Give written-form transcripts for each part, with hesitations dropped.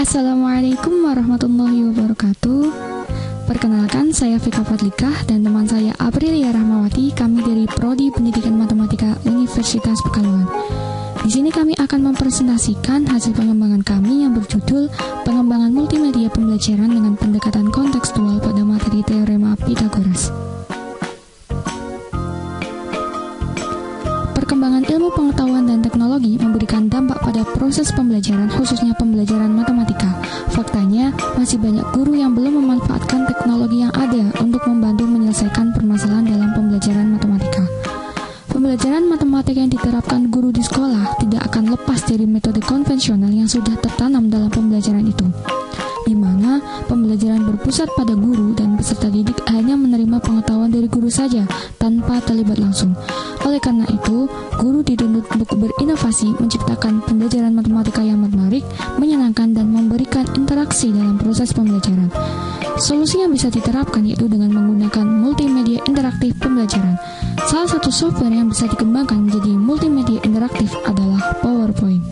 Assalamualaikum warahmatullahi wabarakatuh. Perkenalkan, saya Vika Fadlikah dan teman saya Aprilia Rahmawati. Kami dari Prodi Pendidikan Matematika Universitas Pekalongan. Di sini kami akan mempresentasikan hasil pengembangan kami yang berjudul Pengembangan Multimedia Pembelajaran dengan Pendekatan Kontekstual pada Materi Teorema Pythagoras. Perkembangan ilmu pengetahuan dan teknologi memberikan dampak pada proses pembelajaran, khususnya pembelajaran matematika. Faktanya, masih banyak guru yang belum memanfaatkan teknologi yang ada untuk membantu menyelesaikan permasalahan dalam pembelajaran matematika. Pembelajaran matematika yang diterapkan guru di sekolah tidak akan lepas dari metode konvensional yang sudah tertanam dalam pembelajaran itu, di mana pembelajaran berpusat pada guru dan peserta didik hanya menerima pengetahuan dari guru saja tanpa terlibat langsung. Oleh karena itu, guru dituntut untuk berinovasi, menciptakan pembelajaran matematika yang menarik, menyenangkan, dan memberikan interaksi dalam proses pembelajaran. Solusi yang bisa diterapkan yaitu dengan menggunakan multimedia interaktif pembelajaran. Salah satu software yang bisa dikembangkan menjadi multimedia interaktif adalah PowerPoint.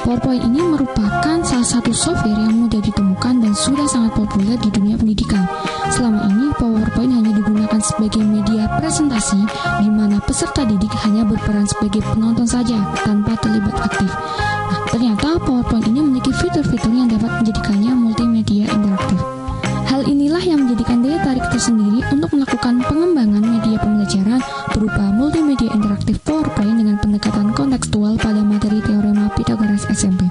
PowerPoint ini merupakan salah satu software yang mudah ditemukan dan sudah sangat populer di dunia pendidikan. Selama ini, PowerPoint hanya digunakan sebagai media presentasi di mana peserta didik hanya berperan sebagai penonton saja tanpa terlibat aktif. Nah, ternyata PowerPoint ini memiliki fitur-fitur yang dapat menjadikannya multimedia interaktif. Hal inilah yang menjadikan daya tarik tersendiri untuk melakukan pengembangan media pembelajaran berupa multimedia interaktif PowerPoint dengan pendekatan kontekstual pada materi Teorema Pythagoras SMP.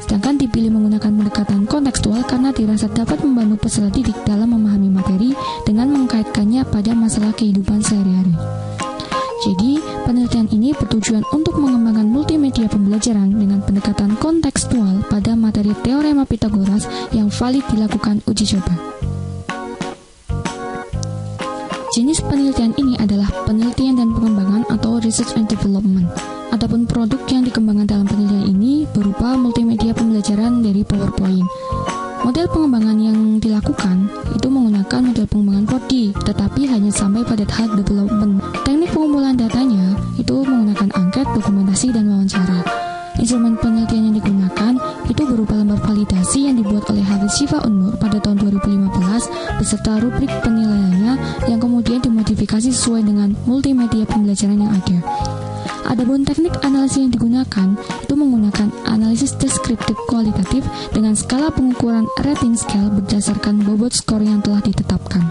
Sedangkan dipilih menggunakan pendekatan kontekstual karena dirasa dapat membantu peserta didik dalam memahami materi dengan mengkaitkannya pada masalah kehidupan sehari-hari. Jadi, penelitian ini bertujuan untuk mengembangkan multimedia pembelajaran dengan pendekatan kontekstual pada materi Teorema Pythagoras yang valid dilakukan uji coba. Jenis penelitian ini adalah penelitian dan pengembangan atau research and development. Adapun produk yang dikembangkan dalam penelitian ini berupa multimedia pembelajaran dari PowerPoint. Model pengembangan yang dilakukan itu menggunakan model pengembangan 4D, tetapi hanya sampai pada tahap development. Teknik pengumpulan datanya itu menggunakan angket, dokumentasi, dan wawancara. Instrumen penelitian yang digunakan itu berupa lembar validasi yang dibuat oleh Hafiz Syifa Unur pada tahun 2015 beserta rubrik penilaiannya yang kemudian dimodifikasi sesuai dengan multimedia pembelajaran yang ada. Adapun teknik analisis yang digunakan itu menggunakan analisis deskriptif kualitatif dengan skala pengukuran rating scale berdasarkan bobot skor yang telah ditetapkan.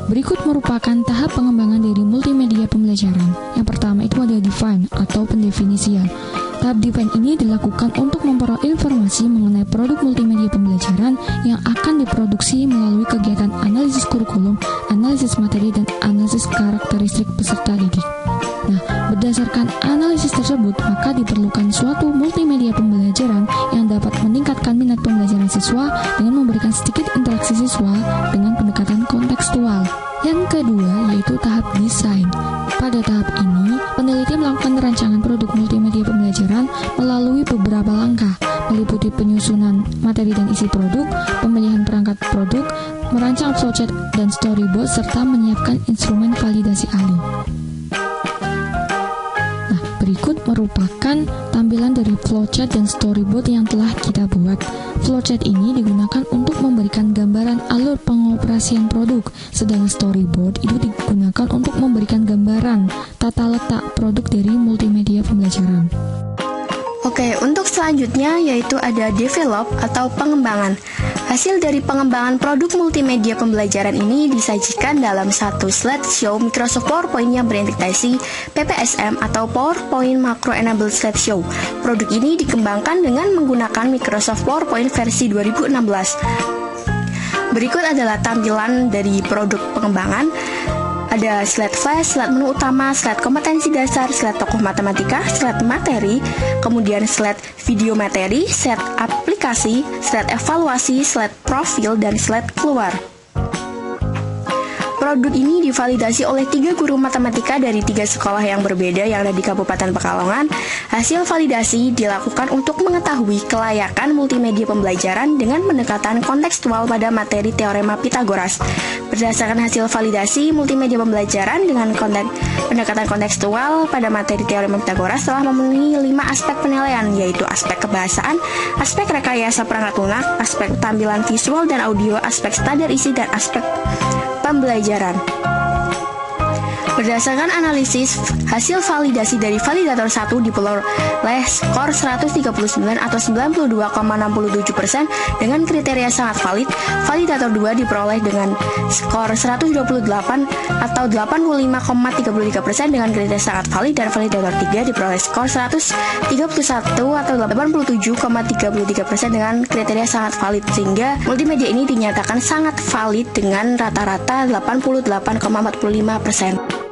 Berikut merupakan tahap pengembangan dari multimedia pembelajaran. Yang pertama itu adalah define atau pendefinisian. Tahap define ini dilakukan untuk memperoleh informasi mengenai produk multimedia pembelajaran yang akan diproduksi melalui kegiatan analisis kurikulum, analisis materi, dan analisis karakteristik peserta didik. Nah, berdasarkan analisis tersebut, maka diperlukan suatu multimedia pembelajaran yang dapat meningkatkan minat pembelajaran siswa dengan memberikan sedikit interaksi siswa dengan pendekatan kontekstual. Yang kedua yaitu tahap desain. Pada tahap ini, peneliti melakukan rancangan produk multimedia pembelajaran melalui beberapa langkah, meliputi penyusunan materi dan isi produk, pemilihan perangkat produk, merancang flowchart dan storyboard, serta menyiapkan instrumen validasi ahli. Nah, berikut merupakan tampilan dari flowchart dan storyboard yang telah kita buat. Flowchart ini digunakan untuk memberikan gambaran alur pengoperasian produk, sedangkan storyboard itu digunakan untuk memberikan gambaran tata letak produk dari multimedia pembelajaran. Oke, untuk selanjutnya yaitu ada develop atau pengembangan. Hasil dari pengembangan produk multimedia pembelajaran ini disajikan dalam satu slideshow Microsoft PowerPoint yang berintegrasi PPSM atau PowerPoint Macro Enabled Slideshow. Produk ini dikembangkan dengan menggunakan Microsoft PowerPoint versi 2016. Berikut adalah tampilan dari produk pengembangan. Ada slide flash, slide menu utama, slide kompetensi dasar, slide tokoh matematika, slide materi, kemudian slide video materi, slide aplikasi, slide evaluasi, slide profil, dan slide keluar. Produk ini divalidasi oleh 3 guru matematika dari 3 sekolah yang berbeda yang ada di Kabupaten Pekalongan. Hasil validasi dilakukan untuk mengetahui kelayakan multimedia pembelajaran dengan pendekatan kontekstual pada materi teorema Pythagoras. Berdasarkan hasil validasi multimedia pembelajaran dengan pendekatan kontekstual pada materi teorema Pythagoras telah memenuhi 5 aspek penilaian, yaitu aspek kebahasaan, aspek rekayasa perangkat lunak, aspek tampilan visual dan audio, aspek standar isi, dan aspek pembelajaran. Berdasarkan analisis, hasil validasi dari validator 1 diperoleh skor 139 atau 92,67% dengan kriteria sangat valid. Validator 2 diperoleh dengan skor 128 atau 85,33% dengan kriteria sangat valid, dan validator 3 diperoleh skor 131 atau 87,33% dengan kriteria sangat valid, sehingga multimedia ini dinyatakan sangat valid dengan rata-rata 88,45%.